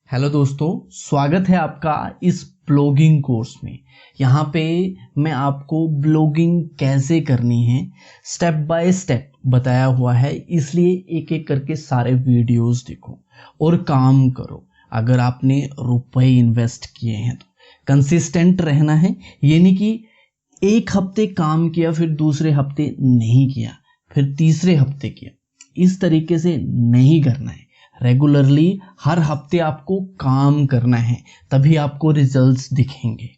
Hello दोस्तों, स्वागत है आपका इस ब्लॉगिंग कोर्स में। यहाँ पे मैं आपको ब्लॉगिंग कैसे करनी है स्टेप बाय स्टेप बताया हुआ है, इसलिए एक एक करके सारे वीडियोस देखो और काम करो। अगर आपने रुपए इन्वेस्ट किए हैं तो कंसिस्टेंट रहना है, ये नहीं कि एक हफ्ते काम किया फिर दूसरे हफ्ते नहीं किया फिर तीसरे हफ्ते किया, इस तरीके से नहीं करना है। रेगुलरली हर हफ्ते आपको काम करना है, तभी आपको रिजल्ट्स दिखेंगे।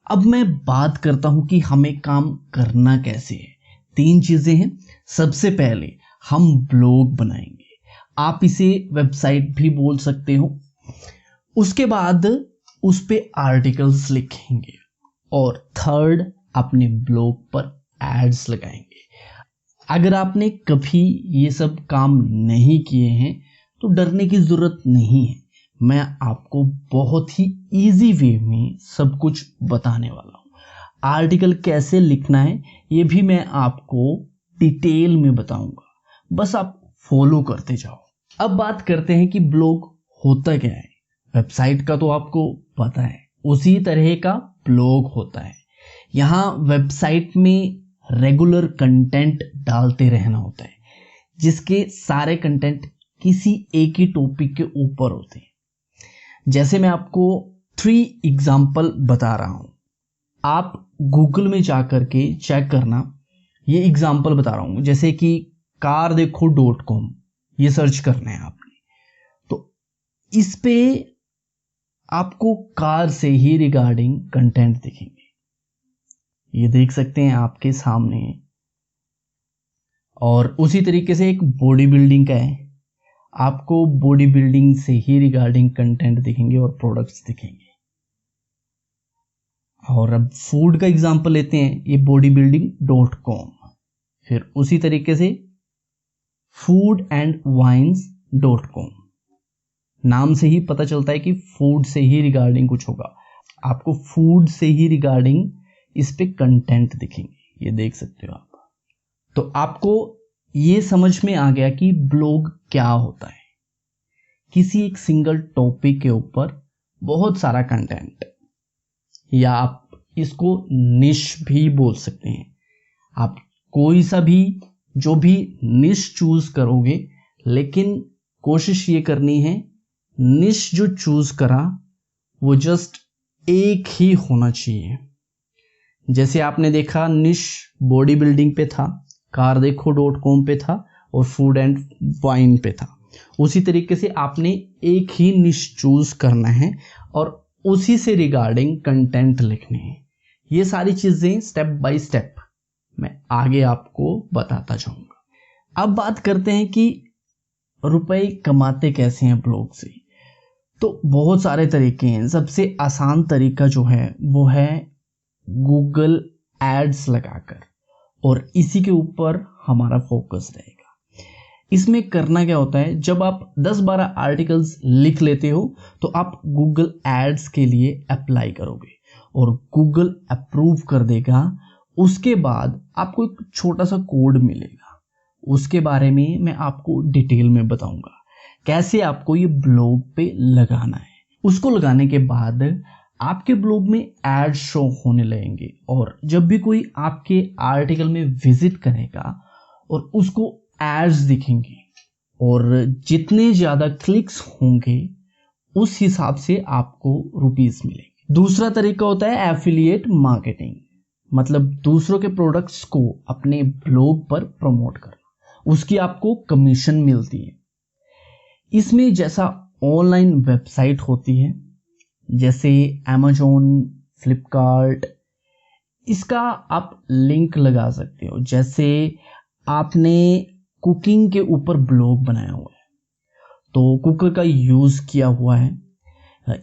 अब मैं बात करता हूं कि हमें काम करना कैसे है। 3 चीजें हैं। सबसे पहले हम ब्लॉग बनाएंगे, आप इसे वेबसाइट भी बोल सकते हो। उसके बाद उस पे आर्टिकल्स लिखेंगे और थर्ड अपने ब्लॉग पर एड्स लगाएंगे। अगर आपने कभी ये सब काम नहीं किए हैं तो डरने की जरूरत नहीं है। मैं आपको बहुत ही इजी वे में सब कुछ बताने वाला हूँ। आर्टिकल कैसे लिखना है ये भी मैं आपको डिटेल में बताऊंगा, बस आप फॉलो करते जाओ। अब बात करते हैं कि ब्लॉग होता क्या है। वेबसाइट का तो आपको पता है, उसी तरह का ब्लॉग होता है। यहाँ वेबसाइट में रेगुलर कंटेंट डालते रहना होता है, जिसके सारे कंटेंट किसी एक ही टॉपिक के ऊपर होते हैं। जैसे मैं आपको 3 एग्जाम्पल बता रहा हूं, आप गूगल में जाकर के चेक करना। ये एग्जाम्पल बता रहा हूं, जैसे कि car-देखो.com, ये सर्च करना है आपने, तो इस पे आपको कार से ही रिगार्डिंग कंटेंट दिखेंगे। ये देख सकते हैं आपके सामने। और उसी तरीके से एक बॉडी बिल्डिंग का है, आपको बॉडी बिल्डिंग से ही रिगार्डिंग कंटेंट दिखेंगे और प्रोडक्ट्स दिखेंगे। और अब फूड का एग्जांपल लेते हैं, ये bodybuilding.com। फिर उसी तरीके से foodandwines.com। नाम से ही पता चलता है कि फूड से ही रिगार्डिंग कुछ होगा, आपको फूड से ही रिगार्डिंग इस पे कंटेंट दिखेंगे। ये देख सकते हो आप। तो आपको ये समझ में आ गया कि ब्लॉग क्या होता है। किसी एक सिंगल टॉपिक के ऊपर बहुत सारा कंटेंट, या आप इसको निश भी बोल सकते हैं। आप कोई सा भी जो भी निश चूज करोगे, लेकिन कोशिश ये करनी है निश जो चूज करा वो जस्ट एक ही होना चाहिए। जैसे आपने देखा निश बॉडी बिल्डिंग पे था, car-देखो.com पे था और फूड एंड वाइन पे था। उसी तरीके से आपने एक ही निश चूज करना है और उसी से रिगार्डिंग कंटेंट लिखने हैं। ये सारी चीजें स्टेप बाय स्टेप मैं आगे आपको बताता जाऊंगा। अब बात करते हैं कि रुपए कमाते कैसे हैं ब्लॉग से। तो बहुत सारे तरीके हैं। सबसे आसान तरीका जो है वो है गूगल एड्स लगाकर, और इसी के ऊपर हमारा फोकस रहेगा। इसमें करना क्या होता है, जब आप 10-12 आर्टिकल्स लिख लेते हो तो आप गूगल एड्स के लिए अप्लाई करोगे और गूगल अप्रूव कर देगा। उसके बाद आपको एक छोटा सा कोड मिलेगा, उसके बारे में मैं आपको डिटेल में बताऊंगा कैसे आपको ये ब्लॉग पे लगाना है। उसको लगाने के बाद आपके ब्लॉग में एड शो होने लगेंगे, और जब भी कोई आपके आर्टिकल में विजिट करेगा और उसको एड्स दिखेंगे, और जितने ज्यादा क्लिक्स होंगे उस हिसाब से आपको रुपीस मिलेंगे। दूसरा तरीका होता है एफिलिएट मार्केटिंग, मतलब दूसरों के प्रोडक्ट्स को अपने ब्लॉग पर प्रमोट करना, उसकी आपको कमीशन मिलती है। इसमें जैसा ऑनलाइन वेबसाइट होती है जैसे Amazon, फ्लिपकार्ट, इसका आप लिंक लगा सकते हो। जैसे आपने कुकिंग के ऊपर ब्लॉग बनाया हुआ है तो कुकर का यूज किया हुआ है,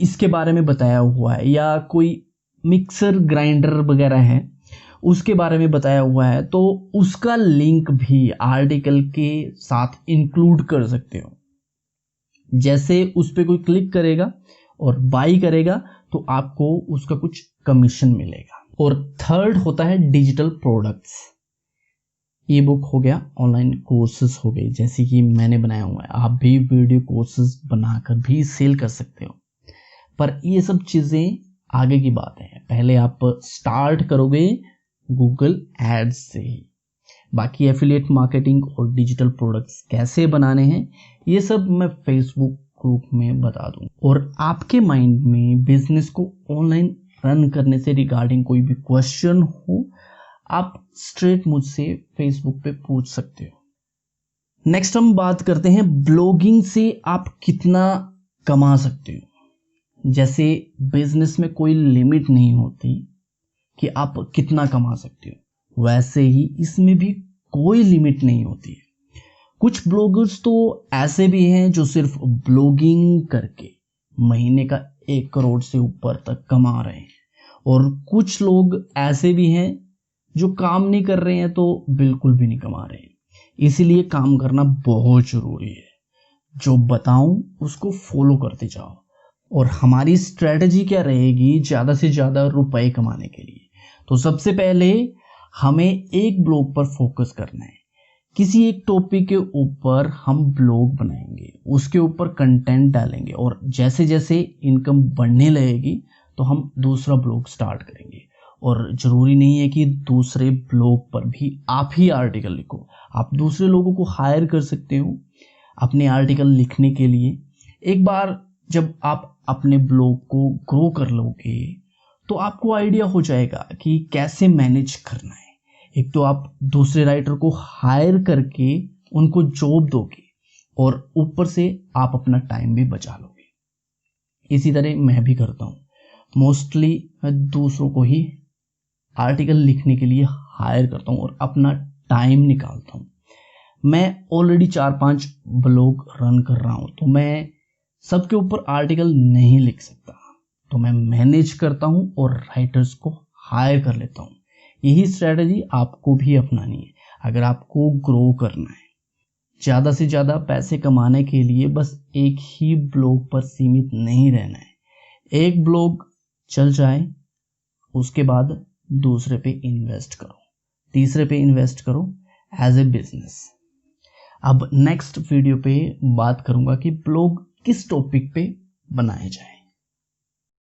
इसके बारे में बताया हुआ है, या कोई मिक्सर ग्राइंडर वगैरह है उसके बारे में बताया हुआ है, तो उसका लिंक भी आर्टिकल के साथ इंक्लूड कर सकते हो। जैसे उस पर कोई क्लिक करेगा और बाई करेगा तो आपको उसका कुछ कमीशन मिलेगा। और थर्ड होता है डिजिटल प्रोडक्ट्स। ई बुक हो गया, ऑनलाइन कोर्सेज हो गए जैसे कि मैंने बनाया हुआ है। आप भी वीडियो कोर्सेज बनाकर भी सेल कर सकते हो, पर ये सब चीज़ें आगे की बात है। पहले आप स्टार्ट करोगे गूगल एड्स से ही। बाकी एफिलिएट मार्केटिंग और डिजिटल प्रोडक्ट्स कैसे बनाने हैं ये सब मैं फेसबुक ग्रुप में बता दूं। और आपके माइंड में बिजनेस को ऑनलाइन रन करने से रिगार्डिंग कोई भी क्वेश्चन हो, आप स्ट्रेट मुझसे फेसबुक पे पूछ सकते हो। नेक्स्ट हम बात करते हैं ब्लॉगिंग से आप कितना कमा सकते हो। जैसे बिजनेस में कोई लिमिट नहीं होती कि आप कितना कमा सकते हो, वैसे ही इसमें भी कोई लिमिट नहीं होती है। कुछ ब्लॉगर्स तो ऐसे भी हैं जो सिर्फ ब्लॉगिंग करके महीने का 1 करोड़ से ऊपर तक कमा रहे हैं, और कुछ लोग ऐसे भी हैं जो काम नहीं कर रहे हैं तो बिल्कुल भी नहीं कमा रहे हैं। इसीलिए काम करना बहुत जरूरी है। जो बताऊं उसको फॉलो करते जाओ। और हमारी स्ट्रेटजी क्या रहेगी ज़्यादा से ज़्यादा रुपए कमाने के लिए? तो सबसे पहले हमें एक ब्लॉग पर फोकस करना है। किसी एक टॉपिक के ऊपर हम ब्लॉग बनाएंगे, उसके ऊपर कंटेंट डालेंगे, और जैसे जैसे इनकम बढ़ने लगेगी तो हम दूसरा ब्लॉग स्टार्ट करेंगे। और ज़रूरी नहीं है कि दूसरे ब्लॉग पर भी आप ही आर्टिकल लिखो, आप दूसरे लोगों को हायर कर सकते हो अपने आर्टिकल लिखने के लिए। एक बार जब आप अपने ब्लॉग को ग्रो कर लोगे तो आपको आइडिया हो जाएगा कि कैसे मैनेज करना है। एक तो आप दूसरे राइटर को हायर करके उनको जॉब दोगे, और ऊपर से आप अपना टाइम भी बचा लोगे। इसी तरह मैं भी करता हूँ। मोस्टली मैं दूसरों को ही आर्टिकल लिखने के लिए हायर करता हूँ और अपना टाइम निकालता हूँ। मैं ऑलरेडी 4-5 ब्लॉग रन कर रहा हूँ, तो मैं सबके ऊपर आर्टिकल नहीं लिख सकता, तो मैं मैनेज करता हूँ और राइटर्स को हायर कर लेता हूँ। यही स्ट्रेटजी आपको भी अपनानी है अगर आपको ग्रो करना है। ज़्यादा से ज़्यादा पैसे कमाने के लिए बस एक ही ब्लॉग पर सीमित नहीं रहना है। एक ब्लॉग चल जाए उसके बाद दूसरे पे इन्वेस्ट करो, तीसरे पे इन्वेस्ट करो एज ए बिजनेस। अब नेक्स्ट वीडियो पे बात करूंगा कि ब्लॉग किस टॉपिक पे बनाए जाए।